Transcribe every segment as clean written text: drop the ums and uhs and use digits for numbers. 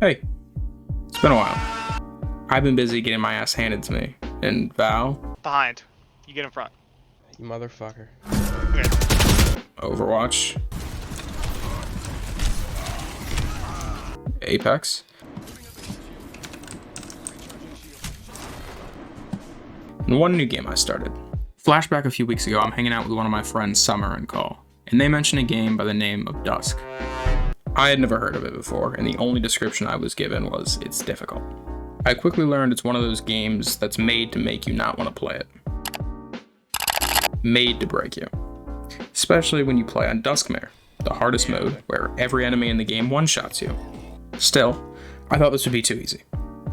Hey, it's been a while. I've been busy getting my ass handed to me. And Val? Behind. You get in front. You motherfucker. Okay. Overwatch. Apex. And one new game I started. Flashback a few weeks ago, I'm hanging out with one of my friends, Summer, in call, and they mentioned a game by the name of Dusk. I had never heard of it before, and the only description I was given was, it's difficult. I quickly learned it's one of those games that's made to make you not want to play it. Made to break you. Especially when you play on Duskmare, the hardest mode, where every enemy in the game one-shots you. Still, I thought this would be too easy,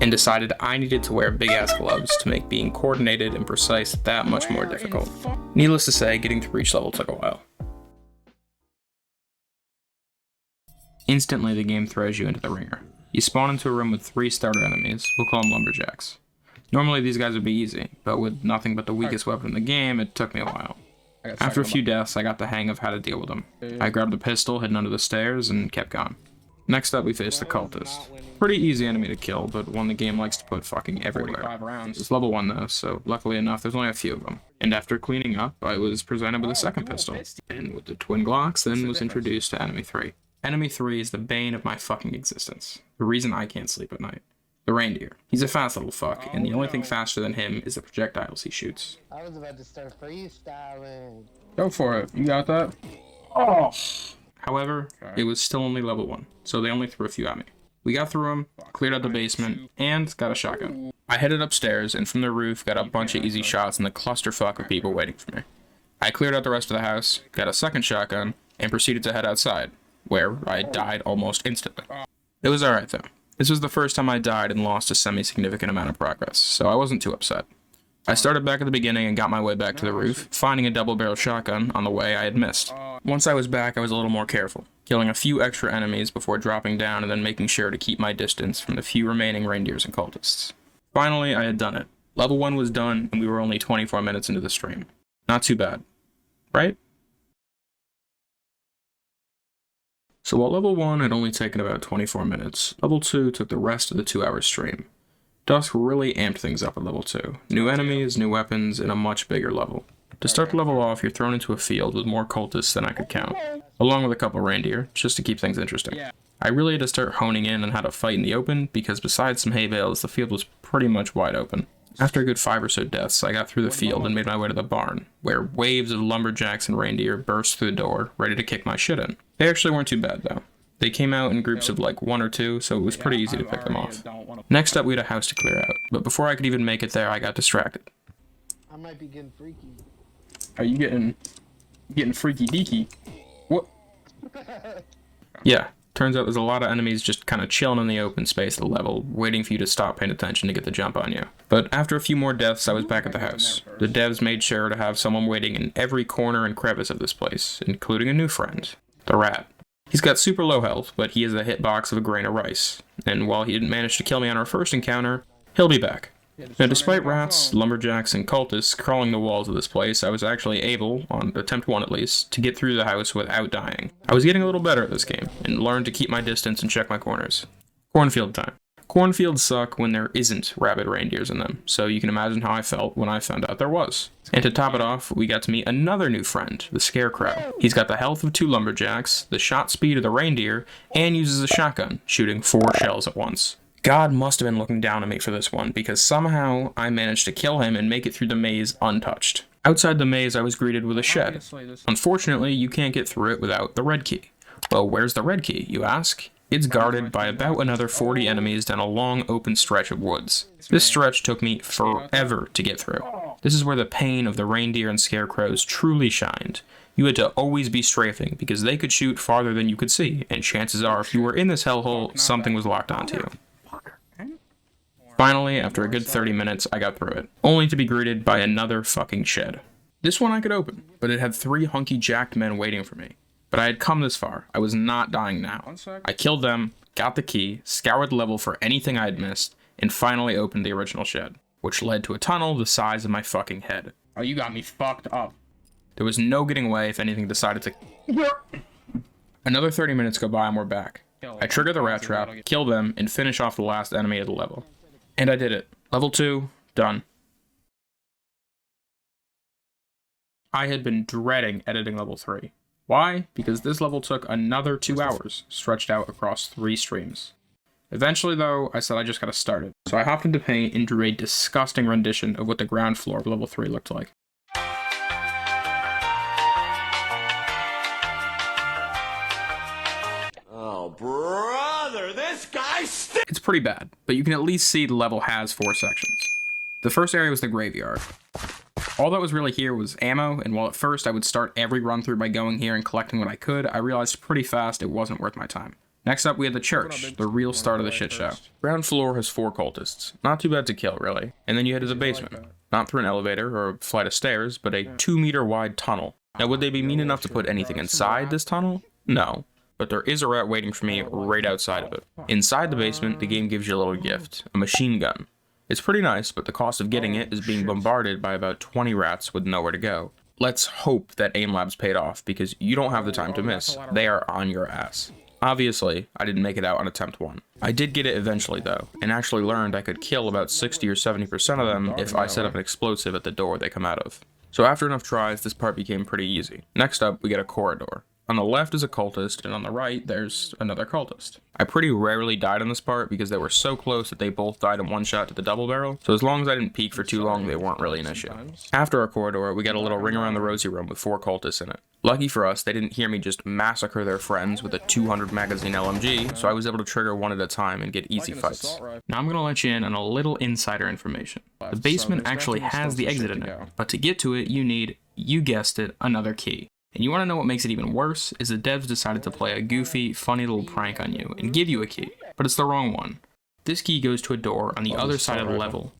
and decided I needed to wear big-ass gloves to make being coordinated and precise that much more difficult. Needless to say, getting through each level took a while. Instantly, the game throws you into the ringer. You spawn into a room with 3 starter enemies, we'll call them lumberjacks. Normally these guys would be easy, but with nothing but the weakest weapon in the game, it took me a while. After a few deaths, I got the hang of how to deal with them. I grabbed a pistol hidden under the stairs and kept going. Next up, we faced the cultist. Pretty easy enemy to kill, but one the game likes to put fucking everywhere. It's level 1 though, so luckily enough, there's only a few of them. And after cleaning up, I was presented with a second pistol, and with the twin Glocks, then was introduced to enemy 3. Enemy 3 is the bane of my fucking existence. The reason I can't sleep at night. The reindeer. He's a fast little fuck, and the only thing faster than him is the projectiles he shoots. I was about to start freestyling. Go for it. You got that? Oh! However, it was still only level 1, so they only threw a few at me. We got through them, cleared out the basement, and got a shotgun. I headed upstairs, and from the roof got a bunch of easy shots in the clusterfuck of people waiting for me. I cleared out the rest of the house, got a second shotgun, and proceeded to head outside, where I died almost instantly. It was alright though. This was the first time I died and lost a semi-significant amount of progress, so I wasn't too upset. I started back at the beginning and got my way back to the roof, finding a double-barrel shotgun on the way I had missed. Once I was back, I was a little more careful, killing a few extra enemies before dropping down and then making sure to keep my distance from the few remaining reindeers and cultists. Finally, I had done it. Level 1 was done, and we were only 24 minutes into the stream. Not too bad. Right? So while level 1 had only taken about 24 minutes, level 2 took the rest of the 2-hour stream. Dusk really amped things up at level 2. New enemies, new weapons, and a much bigger level. To start the level off, you're thrown into a field with more cultists than I could count, along with a couple reindeer, just to keep things interesting. I really had to start honing in on how to fight in the open, because besides some hay bales, the field was pretty much wide open. After a good 5 or so deaths, I got through the field and made my way to the barn, where waves of lumberjacks and reindeer burst through the door, ready to kick my shit in. They actually weren't too bad, though. They came out in groups of like 1 or 2, so it was pretty easy to pick them off. Next up, we had a house to clear out, but before I could even make it there, I got distracted. I might be getting freaky. Are you getting freaky deaky? What? Yeah. Turns out there's a lot of enemies just kind of chilling in the open space of the level, waiting for you to stop paying attention to get the jump on you. But after a few more deaths, I was back at the house. The devs made sure to have someone waiting in every corner and crevice of this place, including a new friend, the rat. He's got super low health, but he is a hitbox of a grain of rice, and while he didn't manage to kill me on our first encounter, he'll be back. Now, despite rats, lumberjacks, and cultists crawling the walls of this place, I was actually able, on attempt 1 at least, to get through the house without dying. I was getting a little better at this game, and learned to keep my distance and check my corners. Cornfield time. Cornfields suck when there isn't rabid reindeers in them, so you can imagine how I felt when I found out there was. And to top it off, we got to meet another new friend, the Scarecrow. He's got the health of 2 lumberjacks, the shot speed of the reindeer, and uses a shotgun, shooting 4 shells at once. God must have been looking down on me for this one, because somehow I managed to kill him and make it through the maze untouched. Outside the maze, I was greeted with a shed. Unfortunately, you can't get through it without the red key. Well, where's the red key, you ask? It's guarded by about another 40 enemies down a long open stretch of woods. This stretch took me forever to get through. This is where the pain of the reindeer and scarecrows truly shined. You had to always be strafing, because they could shoot farther than you could see, and chances are if you were in this hellhole, something was locked onto you. Finally, after a good 30 minutes, I got through it, only to be greeted by another fucking shed. This one I could open, but it had 3 hunky jacked men waiting for me. But I had come this far, I was not dying now. I killed them, got the key, scoured the level for anything I had missed, and finally opened the original shed, which led to a tunnel the size of my fucking head. Oh, you got me fucked up. There was no getting away if anything decided to... Another 30 minutes go by and we're back. I trigger the rat trap, kill them, and finish off the last enemy of the level. And I did it. Level 2, done. I had been dreading editing level 3. Why? Because this level took another 2 hours, stretched out across 3 streams. Eventually, though, I said I just gotta start it. So I hopped into Paint and drew a disgusting rendition of what the ground floor of level 3 looked like. Oh, brother, this guy stinks! It's pretty bad, but you can at least see the level has 4 sections. The first area was the graveyard. All that was really here was ammo, and while at first I would start every run through by going here and collecting what I could, I realized pretty fast it wasn't worth my time. Next up, we had the church, the real start of the shit show. Ground floor has 4 cultists. Not too bad to kill, really. And then you head to the basement. Not through an elevator or a flight of stairs, but a 2-meter wide tunnel. Now, would they be mean enough to put anything inside this tunnel? No. But there is a rat waiting for me right outside of it. Inside the basement, the game gives you a little gift, a machine gun. It's pretty nice, but the cost of getting it is being bombarded by about 20 rats with nowhere to go. Let's hope that aim labs paid off, because you don't have the time to miss. They are on your ass. Obviously, I didn't make it out on attempt 1. I did get it eventually though, and actually learned I could kill about 60 or 70% of them if I set up an explosive at the door they come out of. So after enough tries, this part became pretty easy. Next up, we get a corridor. On the left is a cultist, and on the right, there's another cultist. I pretty rarely died on this part because they were so close that they both died in one shot to the double barrel, so as long as I didn't peek for too long, they weren't really an issue. After our corridor, we got a little ring around the rosy room with 4 cultists in it. Lucky for us, they didn't hear me just massacre their friends with a 200 magazine LMG, so I was able to trigger one at a time and get easy fights. Now I'm gonna let you in on a little insider information. The basement actually has the exit in it, but to get to it, you need, you guessed it, another key. And you want to know what makes it even worse is the devs decided to play a goofy, funny little prank on you and give you a key, but it's the wrong one. This key goes to a door on the other side of the level.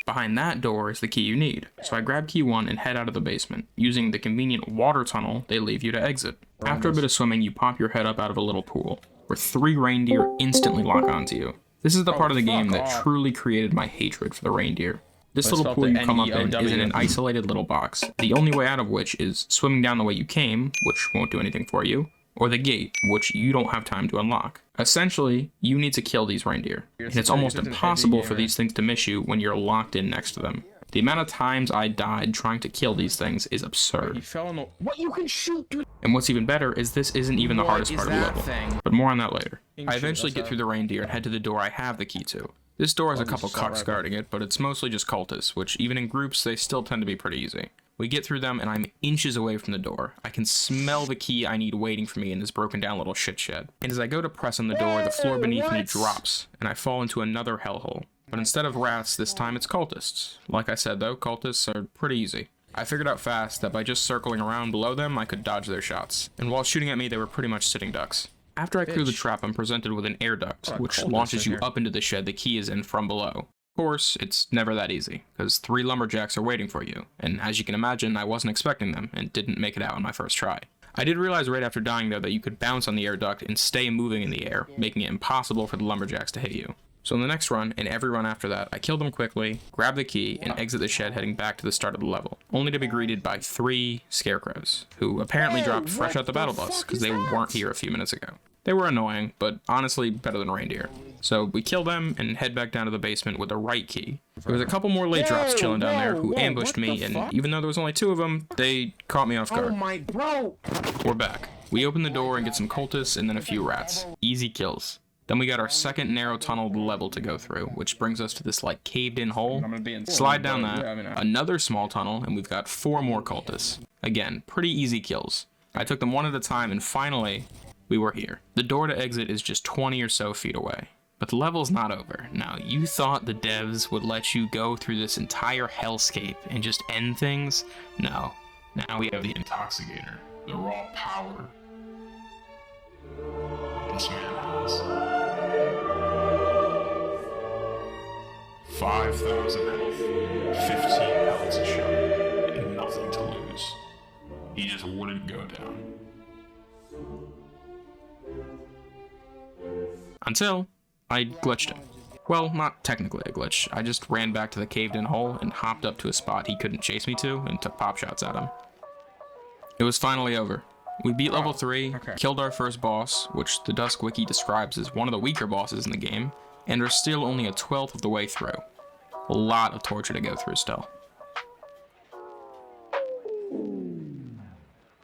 Behind that door is the key you need, so I grab key 1 and head out of the basement, using the convenient water tunnel they leave you to exit. After a bit of swimming, you pop your head up out of a little pool, where 3 reindeer instantly lock onto you. This is the part of the game that truly created my hatred for the reindeer. This little pool you come up in is in an isolated little box, the only way out of which is swimming down the way you came, which won't do anything for you, or the gate, which you don't have time to unlock. Essentially, you need to kill these reindeer, and it's almost impossible for these things to miss you when you're locked in next to them. The amount of times I died trying to kill these things is absurd. What, you can shoot, dude? And what's even better is this isn't even the hardest part of the level, but more on that later. I eventually get through the reindeer and head to the door I have the key to. This door has a couple cucks guarding it, but it's mostly just cultists, which even in groups, they still tend to be pretty easy. We get through them, and I'm inches away from the door. I can smell the key I need waiting for me in this broken down little shit shed. And as I go to press on the door, the floor beneath me drops, and I fall into another hellhole. But instead of rats, this time it's cultists. Like I said though, cultists are pretty easy. I figured out fast that by just circling around below them, I could dodge their shots. And while shooting at me, they were pretty much sitting ducks. After I clear the trap, I'm presented with an air duct, which launches you up into the shed the key is in from below. Of course, it's never that easy, because 3 lumberjacks are waiting for you, and as you can imagine, I wasn't expecting them, and didn't make it out on my first try. I did realize right after dying though that you could bounce on the air duct and stay moving in the air, making it impossible for the lumberjacks to hit you. So in the next run, and every run after that, I kill them quickly, grab the key, and exit the shed heading back to the start of the level, only to be greeted by 3 scarecrows, who apparently dropped fresh out the battle bus, because they weren't here a few minutes ago. They were annoying, but honestly better than reindeer. So we kill them and head back down to the basement with the right key. There was a couple more late drops chilling down there who ambushed me, and even though there was only 2 of them, they caught me off guard. Oh my, bro! We're back. We open the door and get some cultists and then a few rats. Easy kills. Then we got our second narrow tunneled level to go through, which brings us to this like caved in hole. Slide down that, another small tunnel, and we've got 4 more cultists. Again, pretty easy kills. I took them one at a time, and finally, we were here. The door to exit is just 20 or so feet away. But the level's not over. Now, you thought the devs would let you go through this entire hellscape and just end things? No. Now we have the Intoxicator, the raw power. This man has 5,000 health, 15 pellets a shot, and nothing to lose. He just wouldn't go down. Until I glitched him. Well, not technically a glitch. I just ran back to the caved-in hole and hopped up to a spot he couldn't chase me to and took pop shots at him. It was finally over. We beat level 3, killed our first boss, which the Dusk wiki describes as one of the weaker bosses in the game, and are still only a 12th of the way through. A lot of torture to go through still.